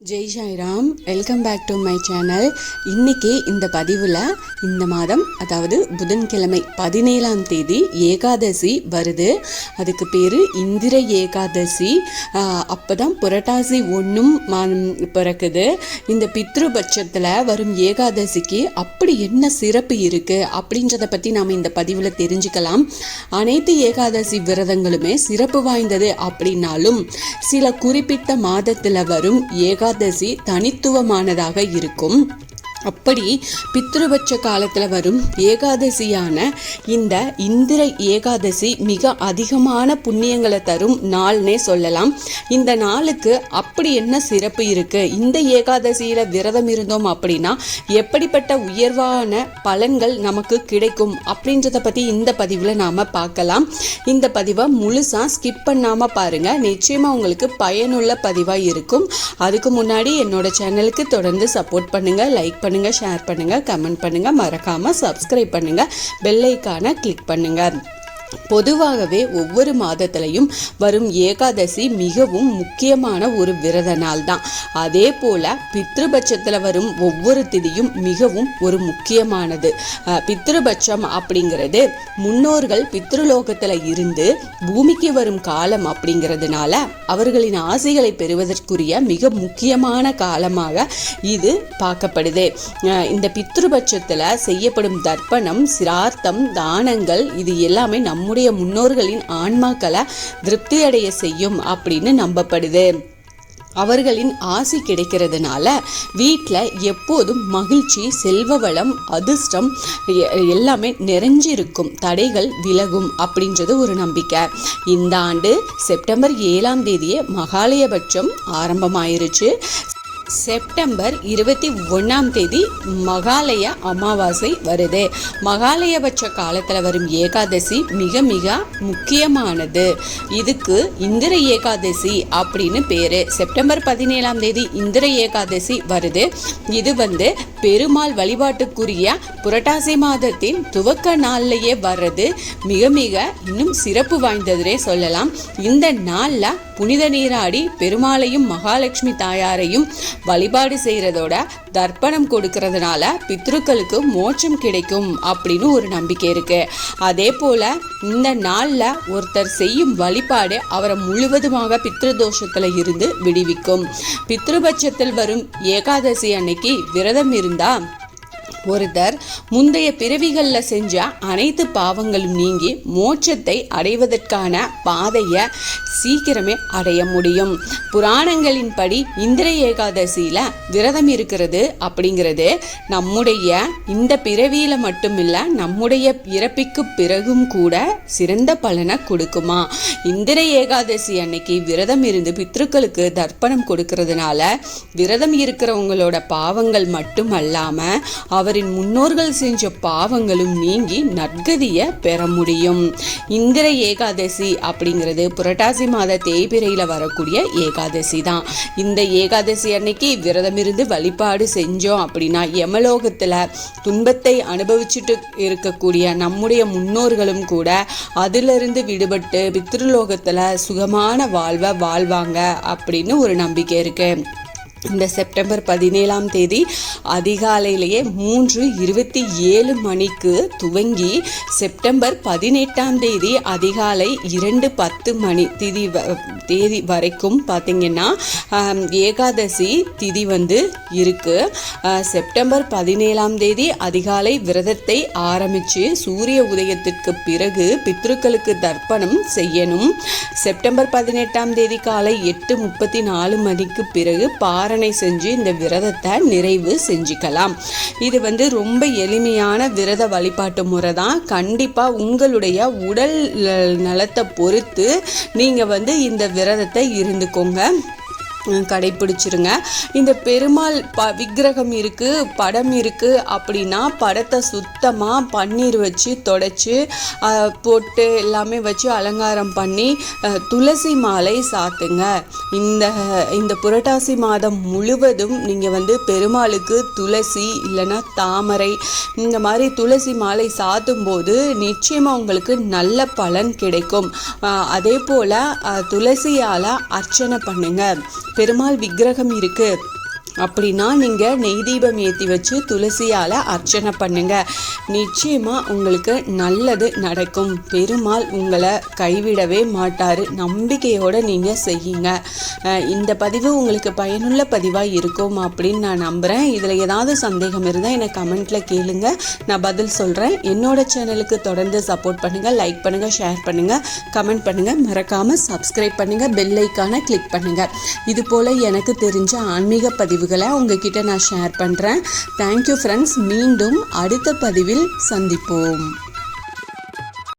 Jai Sairam, welcome back to my channel. இன்றைக்கி இந்த பதிவில் இந்த மாதம் அதாவது புதன்கிழமை 17ஆம் தேதி ஏகாதசி வருது. அதுக்கு பேர் இந்திர ஏகாதசி. அப்போ தான் புரட்டாசி 1 பிறக்குது. இந்த பித்ருபட்சத்தில் வரும் ஏகாதசிக்கு அப்படி என்ன சிறப்பு இருக்குது அப்படின்றத பற்றி நாம் இந்த பதிவில் தெரிஞ்சுக்கலாம். அனைத்து ஏகாதசி விரதங்களுமே சிறப்பு வாய்ந்தது அப்படின்னாலும் சில குறிப்பிட்ட மாதத்தில் வரும் ஏகாதசி தனித்துவமானதாக இருக்கும். அப்படி பித்ருபட்ச காலத்தில் வரும் ஏகாதசியான இந்த இந்திர ஏகாதசி மிக அதிகமான புண்ணியங்களை தரும் நாள்னே சொல்லலாம். இந்த நாளுக்கு அப்படி என்ன சிறப்பு இருக்கு? இந்த ஏகாதசியில விரதம் இருந்தோம் அப்படின்னா எப்படிப்பட்ட உயர்வான பலன்கள் நமக்கு கிடைக்கும் அப்படின்றத பத்தி இந்த பதிவில் நாம பார்க்கலாம். இந்த பதிவை முழுசா ஸ்கிப் பண்ணாம பாருங்க, நிச்சயமா உங்களுக்கு பயனுள்ள பதிவா இருக்கும். அதுக்கு முன்னாடி என்னோட சேனலுக்கு தொடர்ந்து சப்போர்ட் பண்ணுங்க, லைக் பண்ணுங்க, ஷேர் பண்ணுங்க, கமெண்ட் பண்ணுங்க, மறக்காம சப்ஸ்கிரைப் பண்ணுங்க, பெல் ஐகானை கிளிக் பண்ணுங்க. பொதுவாகவே ஒவ்வொரு மாதத்திலையும் வரும் ஏகாதசி மிகவும் முக்கியமான ஒரு விரத நாள் தான். அதே போல பித்ருபட்சத்தில் வரும் ஒவ்வொரு திதியும் மிகவும் ஒரு முக்கியமானது. பித்ருபட்சம் அப்படிங்கிறது முன்னோர்கள் பித்ருலோகத்தில் இருந்து பூமிக்கு வரும் காலம் அப்படிங்கிறதுனால அவர்களின் ஆசைகளை பெறுவதற்குரிய மிக முக்கியமான காலமாக இது பார்க்கப்படுது. இந்த பித்ருபட்சத்தில் செய்யப்படும் தர்ப்பணம், சிரார்த்தம், தானங்கள் இது எல்லாமே நம்முடைய முன்னோர்களின் ஆன்மாக்களை திருப்தி அடைய செய்யும் அப்படின்னு நம்பப்படுது. அவர்களின் ஆசி கிடைக்கிறதுனால வீட்டில் எப்போதும் மகிழ்ச்சி, செல்வ வளம், அதிர்ஷ்டம் எல்லாமே நிறைஞ்சிருக்கும், தடைகள் விலகும் அப்படின்றது ஒரு நம்பிக்கை. இந்த ஆண்டு செப்டம்பர் 7ஆம் தேதியே மகாலயபட்சம் ஆரம்பமாயிருச்சு. செப்டம்பர் 21ஆம் தேதி மகாலய அமாவாசை வருது. மகாலயபட்ச காலத்தில் வரும் ஏகாதசி மிக மிக முக்கியமானது. இதுக்கு இந்திர ஏகாதசி அப்படின்னு பேரு. செப்டம்பர் 17ஆம் தேதி இந்திர ஏகாதசி வருது. இது பெருமாள் வழிபாட்டுக்குரிய புரட்டாசி மாதத்தின் துவக்க நாள்லயே வர்றது மிக மிக இன்னும் சிறப்பு வாய்ந்ததுனே சொல்லலாம். இந்த நாள்ல புனித நீராடி பெருமாளையும் மகாலட்சுமி தாயாரையும் வழிபாடு செய்யறதோட தர்ப்பணம் கொடுக்கறதுனால பித்ருக்களுக்கு மோட்சம் கிடைக்கும் அப்படின்னு ஒரு நம்பிக்கை இருக்கு. அதே போல இந்த நாள்ல ஒருத்தர் செய்யும் வழிபாடு அவரை முழுவதுமாக பித்ருதோஷத்துல இருந்து விடுவிக்கும். பித்ருபட்சத்தில் வரும் ஏகாதசி அன்னைக்கு விரதம் இருந்தா ஒருத்தர் முந்தைய பிறவிகளில் செஞ்ச அனைத்து பாவங்களும் நீங்கி மோட்சத்தை அடைவதற்கான பாதையை சீக்கிரமே அடைய முடியும். புராணங்களின் படி இந்திர ஏகாதசியில விரதம் இருக்கிறது அப்படிங்கிறது நம்முடைய இந்த பிறவியில மட்டுமில்ல, நம்முடைய இறப்பிற்கு பிறகும் கூட சிறந்த பலனை கொடுக்குமா. இந்திர ஏகாதசி அன்னைக்கு விரதம் இருந்து பித்ருக்களுக்கு தர்ப்பணம் கொடுக்கறதுனால விரதம் இருக்கிறவங்களோட பாவங்கள் மட்டும் அல்லாம அவரின் முன்னோர்கள் செஞ்ச பாவங்களும் நீங்கி நற்கதியை பெற முடியும். இந்திர ஏகாதசி அப்படிங்கிறது புரட்டாசி மாத தேய்பிரையில வரக்கூடிய ஏகாதசி தான். இந்த ஏகாதசி அன்னைக்கு விரதம் இருந்து வழிபாடு செஞ்சோம் அப்படின்னா யமலோகத்துல துன்பத்தை அனுபவிச்சுட்டு இருக்கக்கூடிய நம்முடைய முன்னோர்களும் கூட அதிலிருந்து விடுபட்டு பித்ருலோகத்துல சுகமான வாழ்வை வாழ்வாங்க அப்படின்னு ஒரு நம்பிக்கை இருக்கு. இந்த செப்டம்பர் 17ஆம் தேதி அதிகாலையிலேயே 3:27 மணிக்கு துவங்கி செப்டம்பர் 18ஆம் தேதி அதிகாலை 2:10 மணி தேதி வரைக்கும் பார்த்தீங்கன்னா ஏகாதசி திதி இருக்கு. செப்டம்பர் 17ஆம் தேதி அதிகாலை விரதத்தை ஆரம்பித்து சூரிய உதயத்திற்கு பிறகு பித்ருக்களுக்கு தர்ப்பணம் செய்யணும். செப்டம்பர் 18ஆம் தேதி காலை 8:34 மணிக்கு பிறகு பாரணை செஞ்சு இந்த விரதத்தை நிறைவு செஞ்சுக்கலாம். இது ரொம்ப எளிமையான விரத வழிபாட்டு முறை தான். கண்டிப்பாக உங்களுடைய உடல் நலத்தை பொறுத்து நீங்கள் இந்த விரதத்தை இருந்துக்கோங்க, கடைப்பிடிச்சிருங்க. இந்த பெருமாள் விக்கிரகம் இருக்கு, படம் இருக்கு அப்படின்னா படத்தை சுத்தமாக பன்னீர் வச்சு தொடச்சி போட்டு எல்லாமே வச்சு அலங்காரம் பண்ணி துளசி மாலை சாத்துங்க. இந்த புரட்டாசி மாதம் முழுவதும் நீங்கள் பெருமாளுக்கு துளசி இல்லைன்னா தாமரை இந்த மாதிரி துளசி மாலை சாத்தும் போது நிச்சயமாக உங்களுக்கு நல்ல பலன் கிடைக்கும். அதே போல் துளசியால் அர்ச்சனை பண்ணுங்க. பெருமாள் விக்கிரகம் இருக்குது அப்படின்னா நீங்கள் நெய் தீபம் ஏற்றி வச்சு துளசியால் அர்ச்சனை பண்ணுங்க. நிச்சயமாக உங்களுக்கு நல்லது நடக்கும். பெருமாள் உங்களை கைவிடவே மாட்டார். நம்பிக்கையோடு நீங்கள் செய்யுங்க. இந்த பதிவு உங்களுக்கு பயனுள்ள பதிவாக இருக்கும் அப்படின்னு நான் நம்புகிறேன். இதில் ஏதாவது சந்தேகம் இருந்தால் எனக்கு கமெண்ட்டில் கேளுங்க, நான் பதில் சொல்கிறேன். என்னோட சேனலுக்கு தொடர்ந்து சப்போர்ட் பண்ணுங்கள். லைக் பண்ணுங்கள், ஷேர் பண்ணுங்கள், கமெண்ட் பண்ணுங்கள். மறக்காமல் சப்ஸ்கிரைப் பண்ணுங்கள், பெல் ஐக்கானை கிளிக் பண்ணுங்கள். இது போல் எனக்கு தெரிஞ்ச ஆன்மீக பதிவுகளை உங்ககிட்ட நான் ஷேர் பண்ணுறேன். Thank you friends. மீண்டும் அடுத்த பதிவில் சந்திப்போம்.